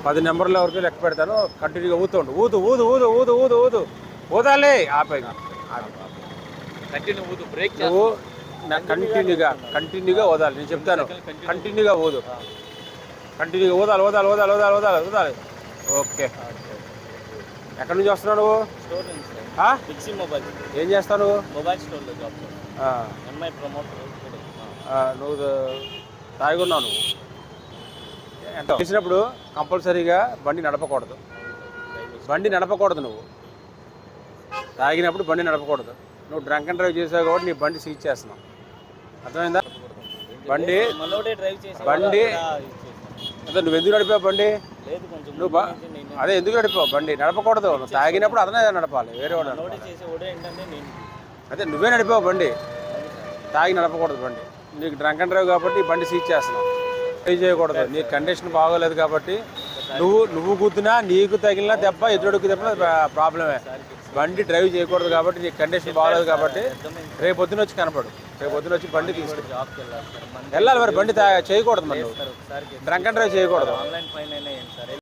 10 నెంబర్ల వరకు లెక్క పెడతాను. కంటిన్యూగా ఊతుండు. ఊదు ఊదు ఊదు ఊదు ఊదు ఊదు ఊదాలి. ఆపే కంటిన్యూ ఊదు. బ్రేక్ నువ్వు కంటిన్యూగా ఊదాలి. నేను చెప్తాను, కంటిన్యూగా ఊదు. కంటిన్యూగా ఊదాలి ఊదాలి ఊదాలి ఊదాలి ఊదాలి ఊదాలి. ఓకే. ఎక్కడి నుంచి వస్తున్నావు నువ్వు? స్టోర్ నుంచి సార్. Pixie mobile. ఏం చేస్తావు నువ్వు? మొబైల్ స్టోర్లో జాబ్ సార్. MI promoter. నువ్వు తాగి ఉన్నావు. నువ్వు ఎంత చేసినప్పుడు కంపల్సరీగా బండి నడపకూడదు. నువ్వు తాగినప్పుడు బండి నడపకూడదు. నువ్వు డ్రంక్ అండ్ డ్రైవ్ చేసావు కాబట్టి నీ బండి సీజ్ చేస్తున్నావు. అర్థమైందా? బండి అదే నువ్వు ఎందుకు నడిపావు బండి? నువ్వు అదే ఎందుకు నడిపావు బండి? నడపకూడదు. నువ్వు తాగినప్పుడు అతనే నడపాలి, వేరే వాడు. అదే నువ్వే నడిపావు బండి, తాగి నడపకూడదు బండి. నీకు డ్రంక్ అండ్ డ్రైవ్ కాబట్టి బండి సీజ్ చేస్తున్నావు. డ్రైవ్ చేయకూడదు. నీ కండిషన్ బాగోలేదు కాబట్టి నువ్వు గుద్దినా, నీకు తగిలినా దెబ్బ, ఎదురుడికి దెబ్బ ప్రాబ్లమే. బండి డ్రైవ్ చేయకూడదు కాబట్టి నీ కండిషన్ బాగోలేదు కాబట్టి రేపు పొద్దున వచ్చి కనపడు. రేపు పొద్దున వచ్చి బండి తీసుకు వెళ్ళాలి. మరి బండి చేయకూడదు. మరి డ్రంక్ అండ్ డ్రైవ్ చేయకూడదు.